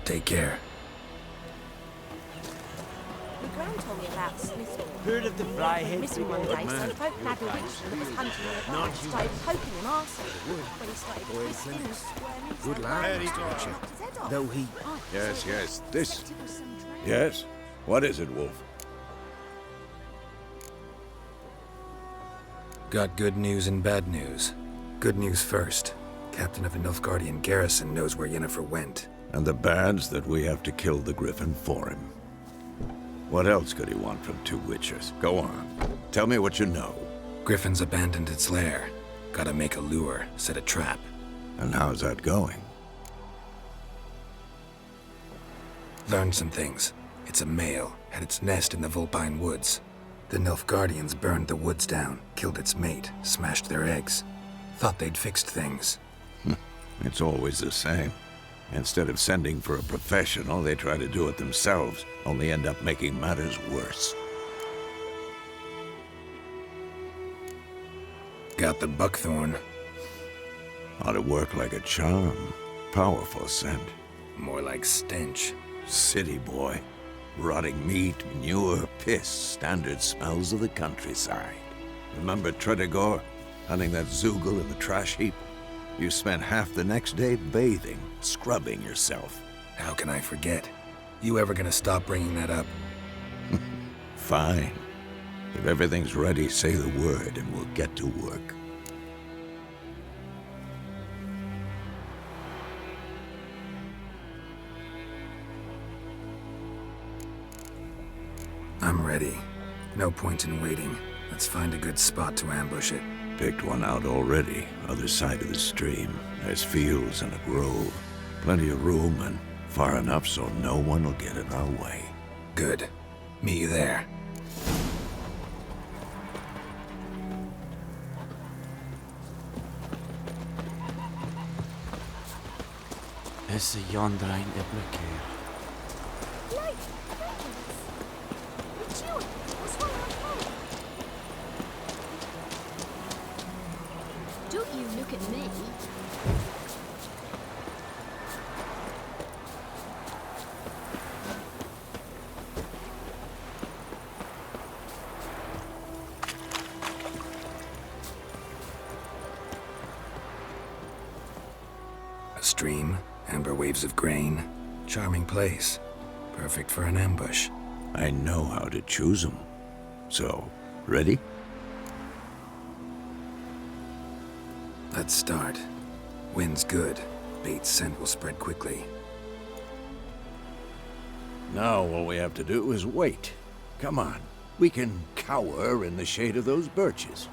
Take care. The Grand told me about Smith's. Heard of the Fryhead Missing one day, so the folk had a witch that was hunting him at night. Started poking him arsehole. When he started twisting and squirming. Good lad, Archer. Though he... Yes, this... Yes? What is it, Wolf? Got good news and bad news. Good news first. Captain of the Nilfgaardian garrison knows where Yennefer went. And the bad's that we have to kill the Griffin for him. What else could he want from two witchers? Go on. Tell me what you know. Griffin's abandoned its lair. Gotta make a lure, set a trap. And how's that going? Learned some things. It's a male, had its nest in the Vulpine Woods. The Nilfgaardians burned the woods down, killed its mate, smashed their eggs. Thought they'd fixed things. It's always the same. Instead of sending for a professional, they try to do it themselves, only end up making matters worse. Got the buckthorn. Ought to work like a charm. Powerful scent. More like stench. City boy. Rotting meat, manure, piss, standard smells of the countryside. Remember Tredegor? Hunting that Zoogle in the trash heap? You spent half the next day bathing, scrubbing yourself. How can I forget? You ever gonna stop bringing that up? Fine. If everything's ready, say the word and we'll get to work. I'm ready. No point in waiting. Let's find a good spot to ambush it. Picked one out already, other side of the stream. There's fields and a grove. Plenty of room and far enough so no one will get in our way. Good. Meet you there. Esse Jondrain Ebliker. Don't you look at me. A stream, amber waves of grain. Charming place. Perfect for an ambush. I know how to choose them. So, ready? Let's start. Wind's good. Bait's scent will spread quickly. Now all we have to do is wait. Come on. We can cower in the shade of those birches.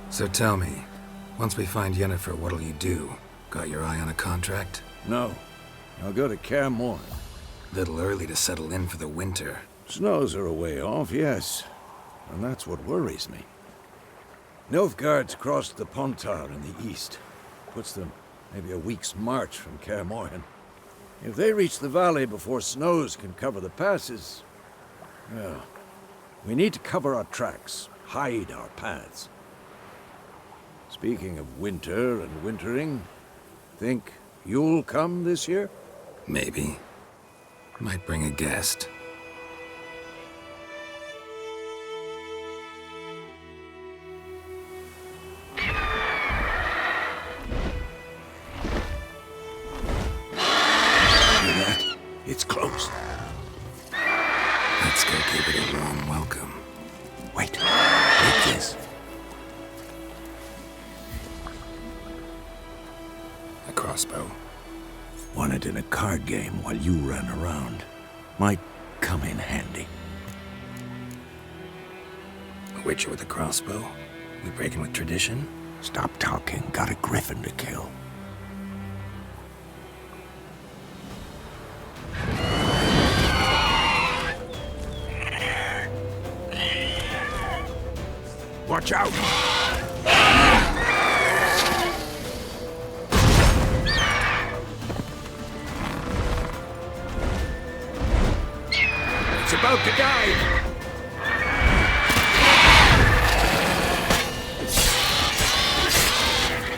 So tell me, once we find Yennefer, what'll you do? Got your eye on a contract? No. I'll go to Kaer Morhen. Little early to settle in for the winter. Snows are a way off, yes. And that's what worries me. Nilfgaard's crossed the Pontar in the east. Puts them maybe a week's march from Kaer Morhen. If they reach the valley before snows can cover the passes... well, we need to cover our tracks, hide our paths. Speaking of winter and wintering, Think you'll come this year? Maybe. Might bring a guest. It's close. Let's go give it a warm welcome. Wait. Take this. A crossbow. Won it in a card game while you ran around. Might come in handy. A witcher with a crossbow? We breaking with tradition? Stop talking. Got a griffin to kill. Watch out! It's about to dive!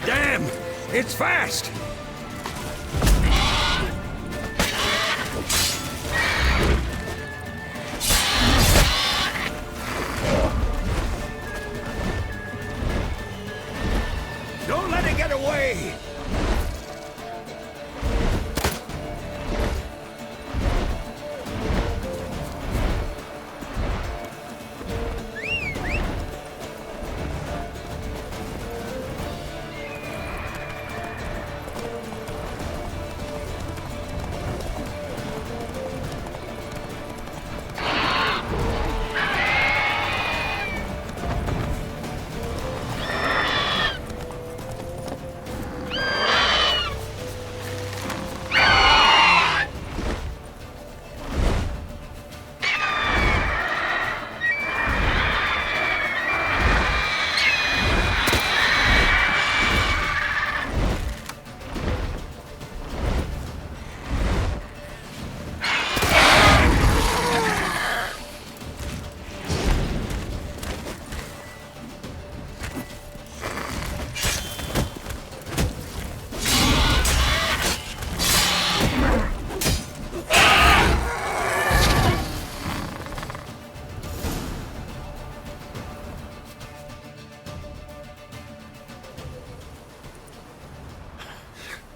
Damn! It's fast! Don't let it get away!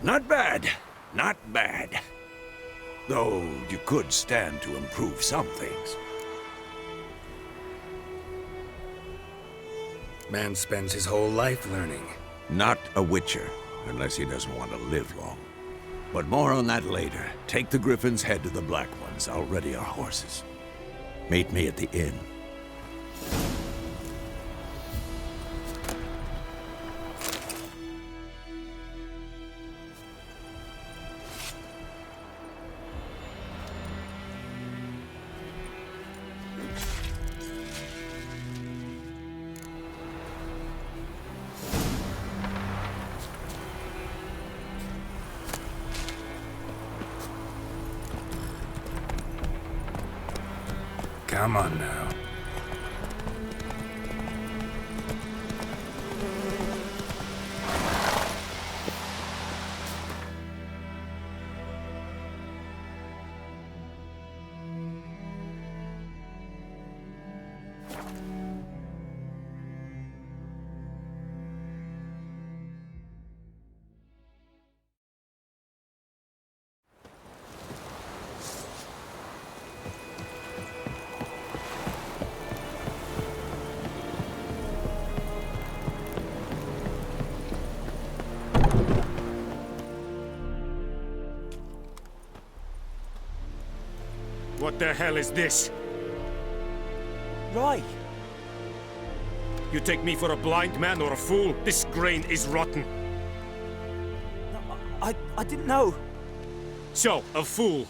Not bad. Not bad. Though you could stand to improve some things. Man spends his whole life learning. Not a witcher, unless he doesn't want to live long. But more on that later. Take the Griffin's head to the Black Ones. I'll ready our horses. Meet me at the inn. Come on now. What the hell is this? Right. You take me for a blind man or a fool? This grain is rotten. I didn't know. So, a fool.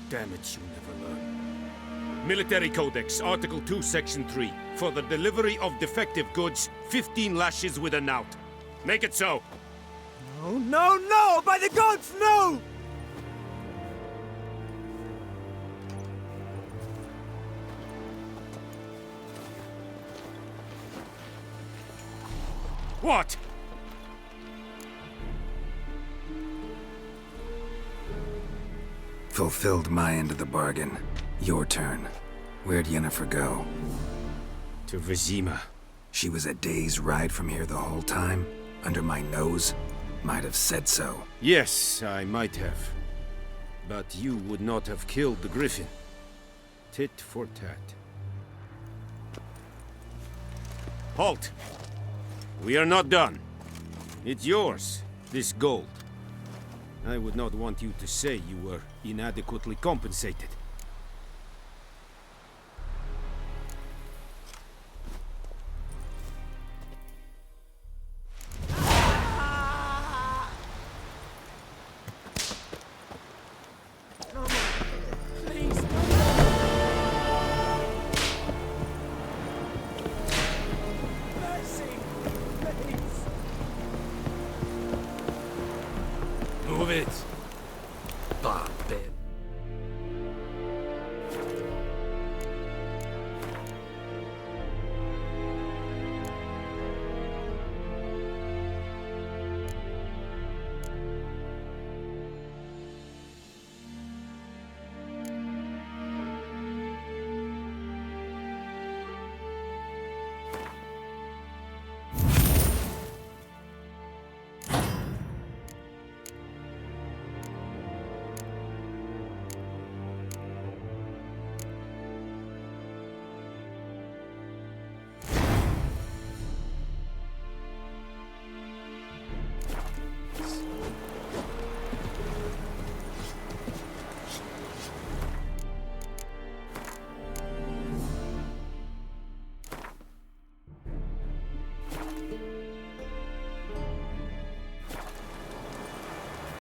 Damn it, you never learn. Military Codex, Article 2, Section 3. For the delivery of defective goods, 15 lashes with a knout. Make it so. No, no, no! By the gods, no! What? fulfilled my end of the bargain. Your turn. Where'd Yennefer go? To Vizima. She was a day's ride from here the whole time? Under my nose? Might have said so. Yes, I might have. But you would not have killed the griffin. Tit for tat. Halt! We are not done. It's yours, this gold. I would not want you to say you were inadequately compensated.